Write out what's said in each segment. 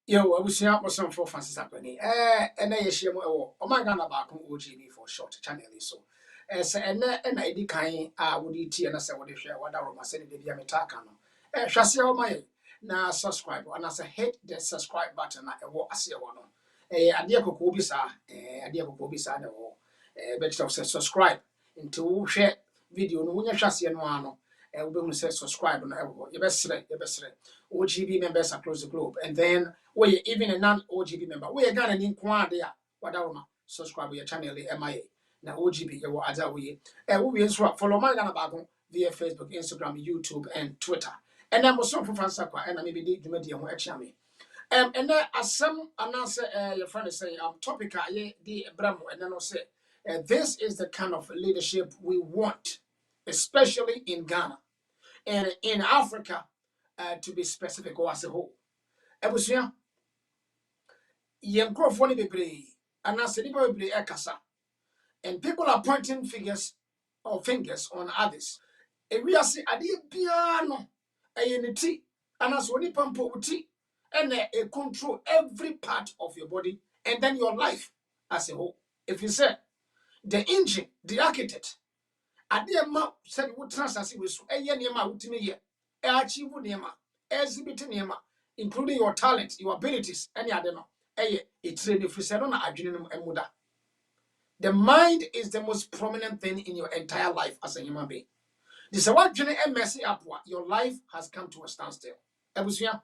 Yo, I was saying up some for Francis Apani. And I share more. Oh my God, about OGB for short channel. So, and I did kind, would eat and I said, what if you what I was saying, the Yamitaka. Shall oh my now subscribe and as I hit the subscribe button. I will see one. A dear Kokobisa, a dear Kokobisa, but subscribe into share video. No one shall see one. And we will say subscribe on everyone. Your best, OGB members across the globe, and then we even a non-OGB member. We are gonna need one there. Whatever, subscribe to your channel, MIA. Now OGB, you will other way. And we will follow my Ghana back via Facebook, Instagram, YouTube, and Twitter. And I'm also from Fransaqua, and I maybe the media who actually. And then as some announce your friend is saying, topic the Bramo, and then I'll say, this is the kind of leadership we want, especially in Ghana and in Africa, to be specific or as a whole. Ebusia, Yankrofoni bebre, and as anybody bebre ekasa, and people are pointing fingers on others. If we are saying, Adi piano, a unity, and as one pampo uti, and a control every part of your body, and then your life as a whole. If you say, the engine, the architect, Adi ma said, what transaction was a yenema utime, a achieve nema, exhibit nema, including your talent, your abilities, any other no. It's really if you say, the mind is the most prominent thing in your entire life as a human being. This is what journey and messy up. Your life has come to a standstill. Ebusia,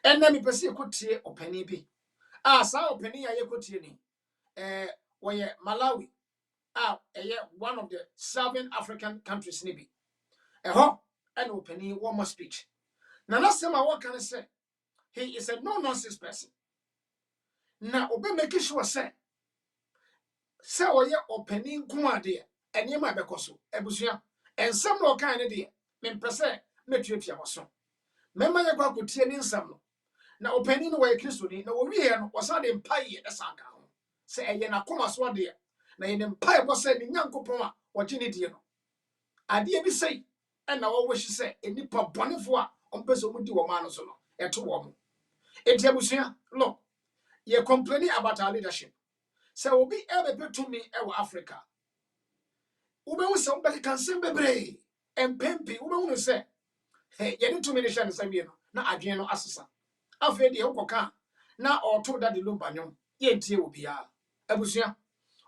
and then me person could tear or penny be. Sa penny I could tear ni. Where Malawi, one of the 7 African countries, nibi. And opening one more speech. Now, last time what can I say? He is a no nonsense person. Now, obe make sure say oye opening kuma de, and you might be coso, Ebusia, and some no kind of day, men per se, met you was so. Member your go could tear in some. Now, opening away Christoni, no, we was not in pie at the Sanka. Say, a yena coma swan dear. Now, in empire was said in young Copoma, what you need to know. I dear be say, and now always she say, a nipper bonifua on person would do a man or so, a 2 woman. It's Ebusia, look, you're complaining about our leadership. So, will be able to me, our Africa. Ube somebody can say, baby, and Pempi, Ube say, hey, you need 2 minutes and say, na Adriano Assasa. After the Okoka, now or told that the Lumpanium, ye tea will be a Ebusia.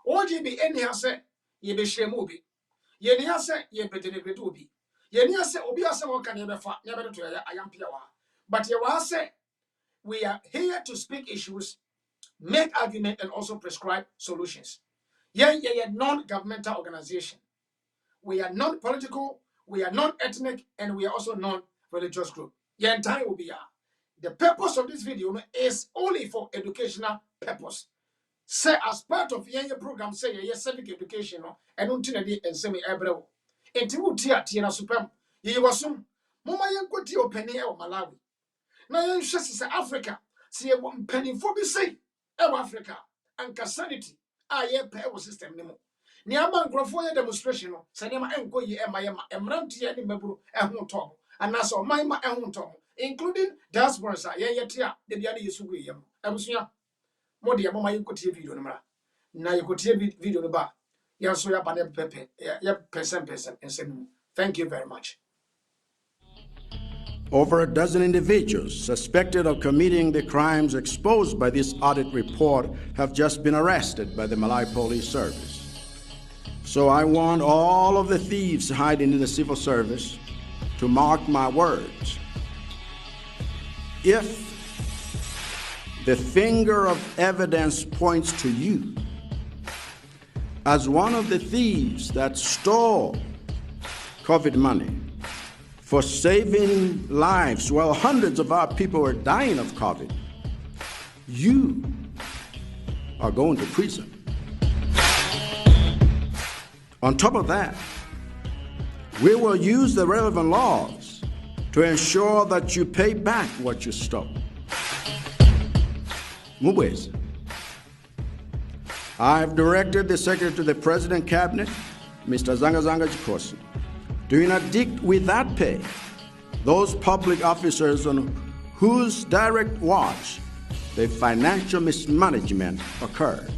OGB anyhow say, ye be shame ubi. Ye near say, ye better never do be. Ye near say, Obiasa can never to I am Piawa. But ye was say, we are here to speak issues, make argument, and also prescribe solutions. Yeah, non-governmental organization. We are non-political, we are non-ethnic, and we are also non-religious group. Yeah, time will be the purpose of this video is only for educational purpose. Say as part of your program, say yes, civic education, and until and semi ebrew. Until tia tina supem, ye was soon. Mama yanko ti penny or Malawi. Now you say Africa, see a one penny for be say, Africa, and Cassanity, ye pay system nemo. Niama Grofo demonstration, Sanema and go ye Mayama, and Ranti and Mebru, and won't talk, and that's all my and won't talk, including diasporas, yetia, the Diana Yusugu, Abusia. Modia, Mama, you could see video number. Now you could see video number. Yeah, so you're pepe, yeah, person, and say, thank you very much. Over a dozen individuals suspected of committing the crimes exposed by this audit report have just been arrested by the Malawi Police Service. So I want all of the thieves hiding in the civil service to mark my words. If the finger of evidence points to you as one of the thieves that stole COVID money for saving lives while hundreds of our people were dying of COVID, you are going to prison. On top of that, we will use the relevant laws to ensure that you pay back what you stole. Mubwezi. I've directed the Secretary to the President Cabinet, Mr. Zanga Chikosi, to interdict without pay those public officers on whose direct watch the financial mismanagement occurred.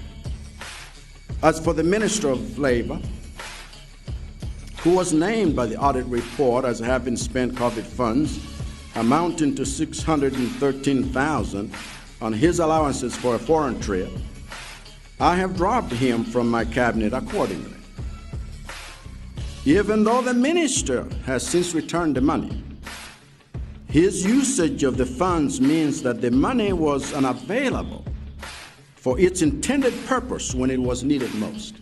As for the Minister of Labor, who was named by the audit report as having spent COVID funds amounting to $613,000 on his allowances for a foreign trip, I have dropped him from my cabinet accordingly. Even though the minister has since returned the money, his usage of the funds means that the money was unavailable for its intended purpose when it was needed most.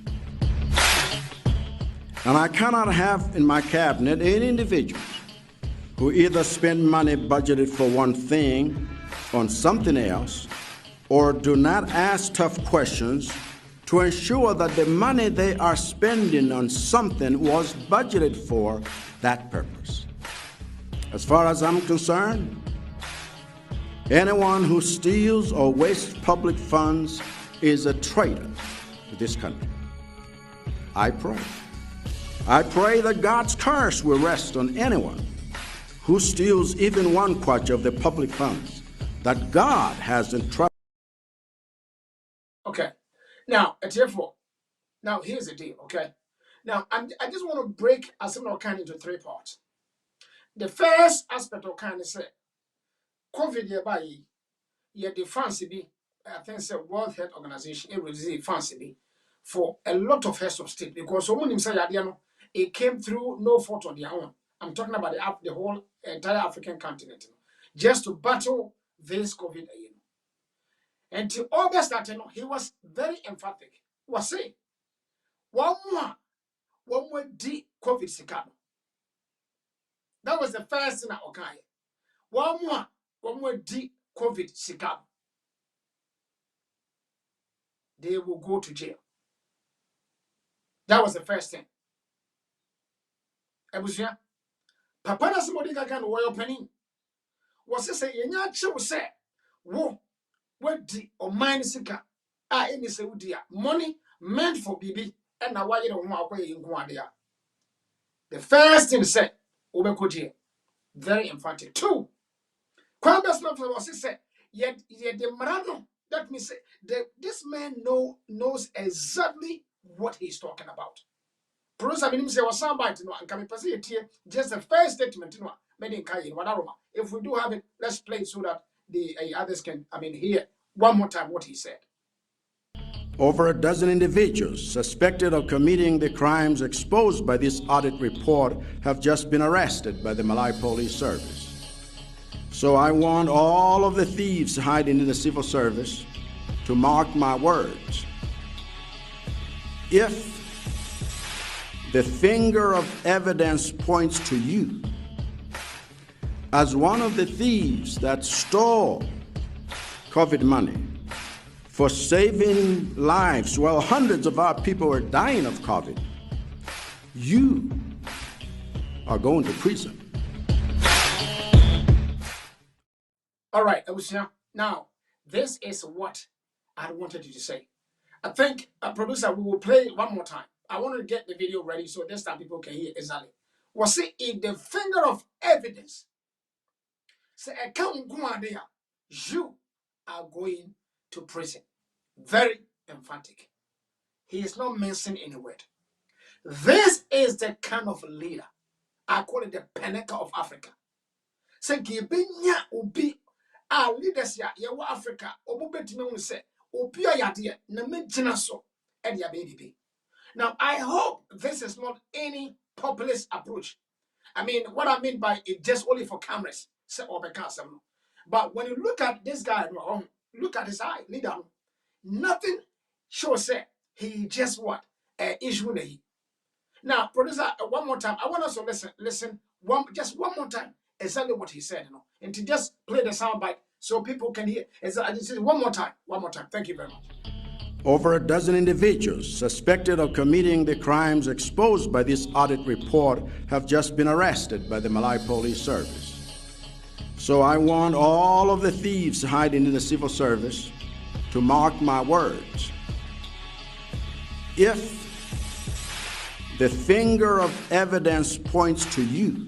And I cannot have in my cabinet any individuals who either spend money budgeted for one thing on something else or do not ask tough questions to ensure that the money they are spending on something was budgeted for that purpose. As far as I'm concerned, anyone who steals or wastes public funds is a traitor to this country. I pray that God's curse will rest on anyone who steals even one kwacha of the public funds that God has entrusted. Okay. Now, therefore, now here's the deal, okay? Now, I just want to break a similar kind into three parts. The first aspect of kind is COVID by the fancy be, I think it's a World Health Organization, it was fancy be for a lot of heads of state because someone himself, it came through no fault of their own. I'm talking about the whole entire African continent, just to battle this COVID. Until August, he was very emphatic. He was saying, one more D COVID sikano. That was the first thing that occurred. One more D COVID sikano. They will go to jail. That was the first thing. Ebusia, Papa na somebody can warrior penny. Was to say, Yenya Chu say, wo, what di or mine sika, any say, money meant for BB, and now why you don't want to in Guadia. The first thing said, Obekoji, very emphatic. Two, Kwabas not was said, yet the Marano, that means say, this man knows exactly what he's talking about. Producer, I mean, say was somebody to know, and can be here. Just the first statement, made in Kayin, whatever. If we do have it, let's play it so that the others can, hear one more time what he said. Over a dozen individuals suspected of committing the crimes exposed by this audit report have just been arrested by the Malay Police Service. So I want all of the thieves hiding in the civil service to mark my words. If the finger of evidence points to you as one of the thieves that stole COVID money for saving lives while hundreds of our people were dying of COVID, you are going to prison. All right, now, this is what I wanted you to say. I think, producer, we will play it one more time. I want to get the video ready so this time people can hear exactly. Was it in the finger of evidence? Say, you are going to prison. Very emphatic. He is not mentioning any word. This is the kind of leader. I call it the pinnacle of Africa. Say, Gibinya ubi our leaders ya yawa Africa. Obubetime say, Opia yadia na mejina so edia baby. Now, I hope this is not any populist approach. What I mean by it, just only for cameras. But when you look at this guy, look at his eye, leader. Nothing shows that he just what? Issue. Now, producer, one more time. I want us to listen, just one more time, exactly what he said, and to just play the soundbite so people can hear. One more time. Thank you very much. Over a dozen individuals suspected of committing the crimes exposed by this audit report have just been arrested by the Malay Police Service. So I want all of the thieves hiding in the civil service to mark my words. If the finger of evidence points to you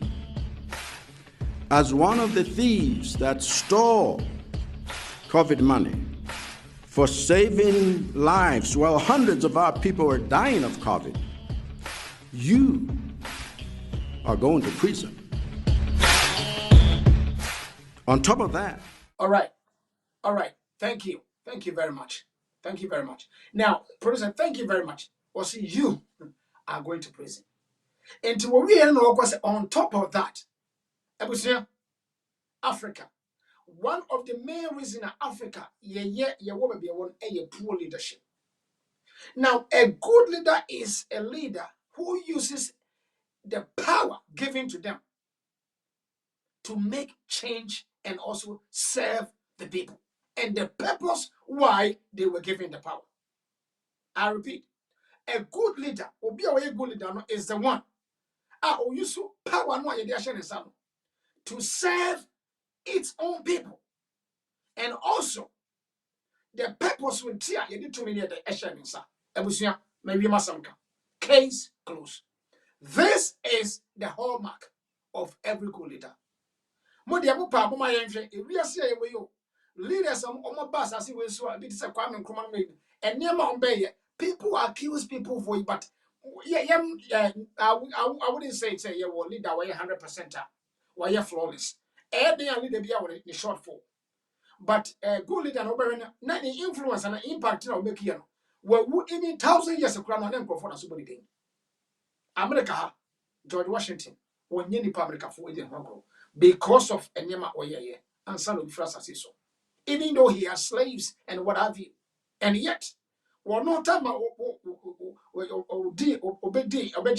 as one of the thieves that stole COVID money for saving lives while hundreds of our people are dying of COVID, you are going to prison. On top of that. All right. Thank you. Thank you very much. Now, producer, thank you very much. Well, see, you are going to prison. And to what we know, on top of that, Africa. One of the main reasons in Africa, will be a poor leadership. Now, a good leader is a leader who uses the power given to them to make change and also serve the people. And the purpose why they were given the power. I repeat, a good leader, or be a good leader, is the one who uses power to serve its own people. And also, the purpose will tear you need to mean the Eshaminsa. Ebusia, maybe Masamka. Case closed. This is the hallmark of every good leader. Modiamu pa mama yenhwe ewiase ayewe yo leaders omo bass as we so be say Kwame Nkrumah maybe and niema ombeye people accuse people for it, but I wouldn't say yeah leader why 100% why flawless every leader be our the shortfall, but good leader no be na the influence and impact na make you know we in 1,000 years akura no na nkofo na so body den America George Washington wonye ni pa America for the hoko because of enyema oyeye and son of Frasa so. Even though he has slaves and what have you, and yet, well, no time obey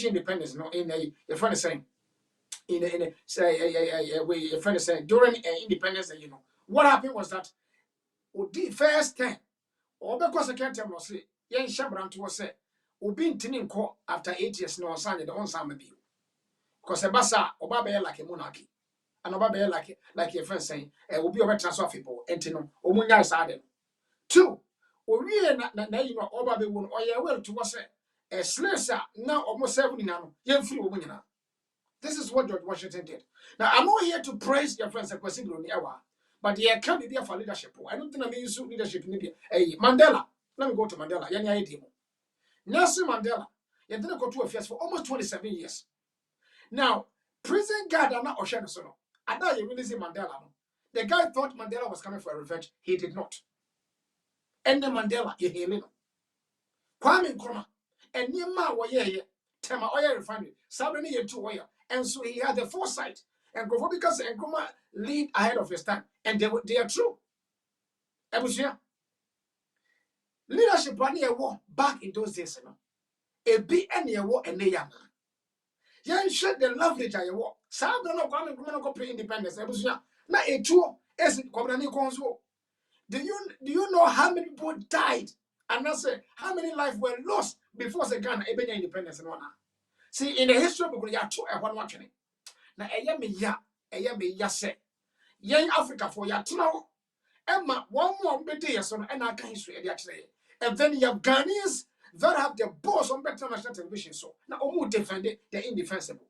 independence. No, in a friend is saying, in a say, a friend is saying during independence, you know, what happened was that the first time, or because I can't tell you, say, young Shabram to us say, Ubi in court after 8 years, no sign the on some bill. Because a bassa, Oba like a monarchy. And Oba like your friend saying, will be over transfer people, and no, Omunya Sadem. Two, we na you know, Oba be one, or ya well to us a slasher now almost 70 now, young free woman. This is what George Washington did. Now, I'm not here to praise your friends, but there can be there for leadership. I don't think I mean leadership in India. Hey, Mandela, let me go to Mandela. Nelson Mandela, you didn't go to affairs for almost 27 years. Now, prison guard are not Ocean Sono. I know you really see Mandela. The guy thought Mandela was coming for a revenge. He did not. And then Mandela, you hear me? Kwame Nkrumah, and Nima Waye, Tema Oil Refinery, Saturday year 2 oil. And so he had the foresight. And go because Nkrumah lead ahead of his time. And they are true. Ebusia. Leadership one year war back in those days. A be any war and a young. Yan shed the love leader you war. Some don't know Kwame Nkrumah go pre independence. Ebusia. Na a true is it Kwame Nkrumah. Do you know how many people died? And that's how many lives were lost before the Ghana Ebenya independence and one. See, in the history book, you are two and one watching. Now, a ya say, young Africa for ya now. Emma, one more day, son, and I can history actually. And then you have Ghanaians that have the boss on better national television. So now, Omu defend it, the indefensible.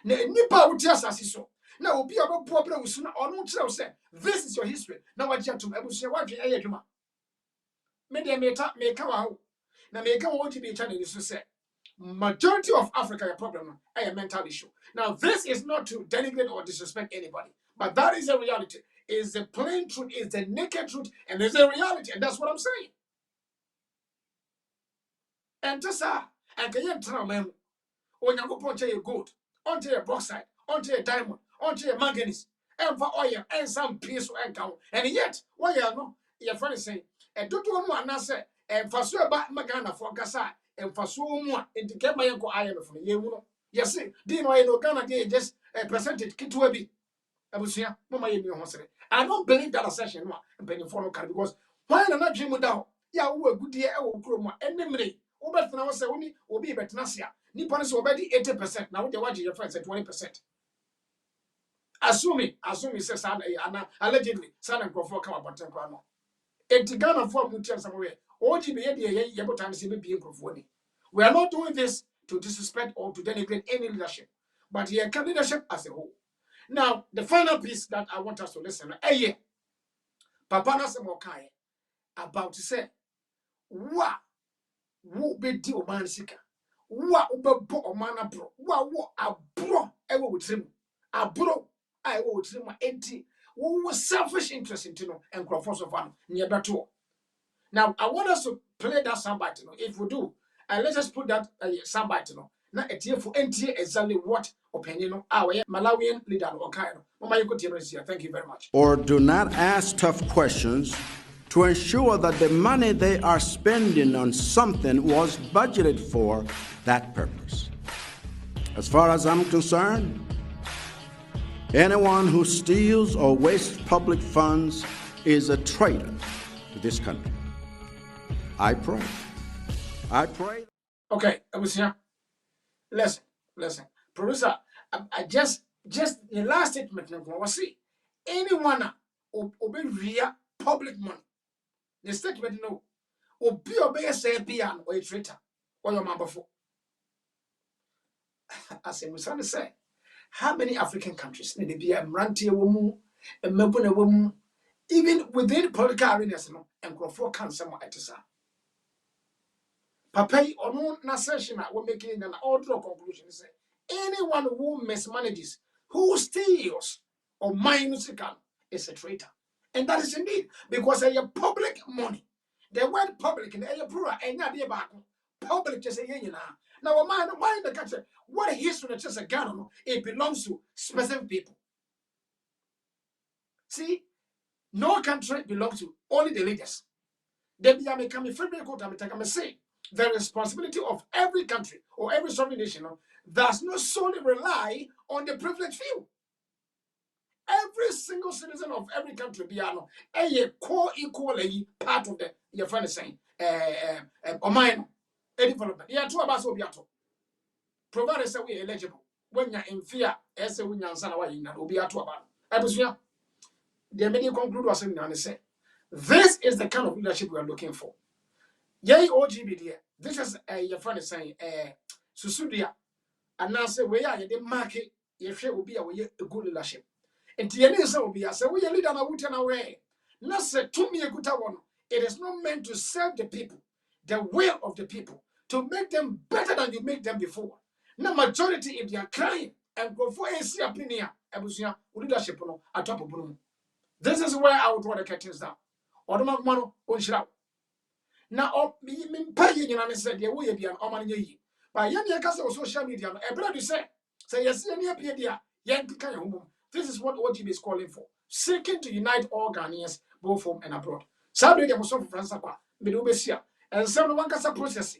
Now, Nipa would just as so. Now, be about problem with sooner or no say, this is your history. Now, I just to say, what you media may come out. Now, may come out to be channel is to say, majority of Africa a problem, a mental issue. Now, this is not to denigrate or disrespect anybody, but that is a reality. Is the plain truth, is the naked truth, and there's a reality, and that's what I'm saying. And just and can you tell me when you go punch your gold, onto your bauxite, onto your diamond, onto your manganese, and for oil, and some piece of income, and yet, why you know, your friend is saying, and don't you want to say, and for sure about Magana for Gasa, and for so much, and to get my uncle iron from you. Yes, do you know I know Ghana they just a percentage kit will be. Abusia, Mama Yemi Hosere. I don't believe that assertion, and penny follow card because why not dream down? Ya, we good year, I will grow more enemy. Over the house, only will be better Nasia. Nippon is already 80%. Now, what you watch your friends at 20%. Assuming, says Anna, allegedly, San and Crawford come about 10 crown. It's Ghana for Mutia somewhere. Or to be a yellow times in being Crawford. We are not doing this to disrespect or to denigrate any leadership, but here leadership as a whole. Now, the final piece that I want us to listen to, papa na se mo kae about say wa wo be di o man sika wa wo be bo o man abro wa wo abro e wo wutrim abro ai wo wutrim enti wo selfish interest into no enkrofo so fa no ne beto. Now I want us to play that soundbite, if we do, and let's just put that soundbite, na etie for NTA exactly what opinion our Malawian leader or kind of. Thank you very much. Or do not ask tough questions to ensure that the money they are spending on something was budgeted for that purpose. As far as I'm concerned, anyone who steals or wastes public funds is a traitor to this country. I pray. Okay, I was here. Listen. Producer, I just the last statement was see anyone obey via public money. The statement no obey say be an or a traitor or your member for. As I was trying to say, how many African countries need to be a ranty woman, a mebuna woman, even within political arenas, and grow for cancer at the Papa, or no, na session, we're making an order conclusion. Say anyone who mismanages, who steals or minuses is a traitor. And that is indeed because they are public money. The word public in the plural and not the back. Public just a yen now. Why the country? What history just a gun? It belongs to specific people. See, no country belongs to only the leaders. They become a federal court. I'm saying the responsibility of every country or every sovereign nation does not solely rely on the privileged few. Every single citizen of every country be a core equally part of the your friend is saying mine development. Yeah, two of us will be at all. Provided say we eligible. When you're in fear, as a win and son away, will be at all about. I was here. The many conclude was saying and say, this is the kind of leadership we are looking for. Yay, OGB dear. This is your friend is saying Susudia. And now say we are the market, your share will be a good leadership. And Tianisa will be as a way leader na wuta na way. Not say to me a good one. It is not meant to serve the people, the will of the people, to make them better than you make them before. Now majority if they are crying and go for a opinion, abusia leadership no atop of room. This is where I would want to cut things down. Odoma mano onshira. Now me pay you na said the way be an oman ye. But yan ya kasa social media no e bra do say yes any appear there yan kan your. This is what OGB is calling for. Seeking to unite all Ghanaians, both home and abroad. Saturday, the Muslim France, Bedubesia, and some one casa process.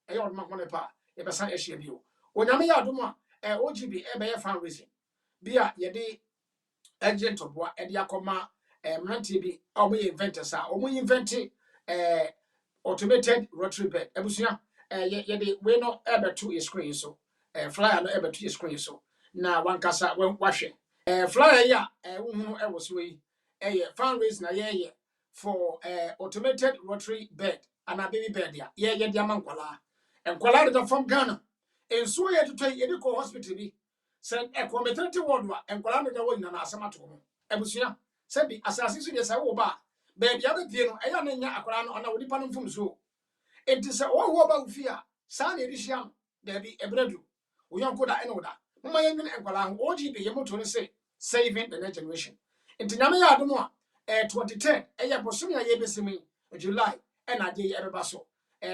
A young Maconepa, a Bassan Eshibu. When Yamia Duma, OGB, a fundraising. Be a yede agent of what Ediacoma, Mantibi, or we inventors are, or we invented automated rotary bed. Ebusia, yede, we not ever to a screen so, flyer no ever to a screen so. Now one casa won't wash it. Flyer ya was we fundraising na yeah for automated rotary bed and a baby bed yeah diamond kwala and kwala the from Ghana and so yeah to try medical hospital be send a maternity ward and kwala the one na asama to mo ebusia said be asase so dey say wo ba baby abepie no eya na nya akwala no na wo dipa no mfum so enti say wo ba ufia sa na edihia da bi ebredu wo yonko da ene wo da mama yen enkwala ho OGB ye moto no say saving the next generation. Nti nyame ya adom a 2010 bosomi a yebesimi July na ade ebeba so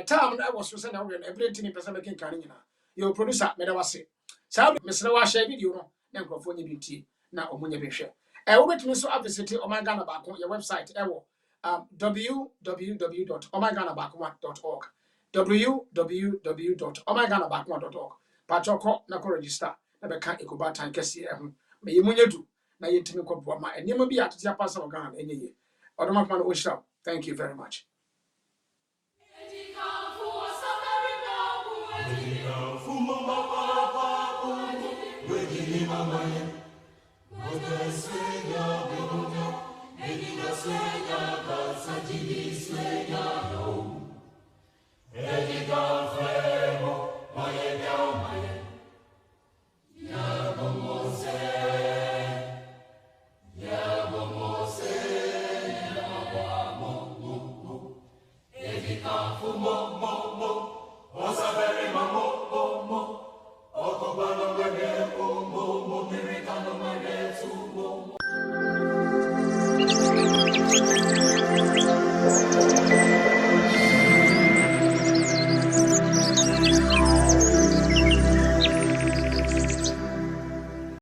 time na was so say na we everything in person making kan nyina your producer me da wase sa mesre wa share video no na nkrofo nya binti na omunya behwe wo betumi so visit Omagana Baako your website ewo www.omaganabaako.org www.omaganabaako.org patoko na ko register na be kan ekoba tan kese ehun me yemunya du na yentimi ko boa ma enema bi atete apasa organ enye ye odomakuma no ohira. Thank you very much.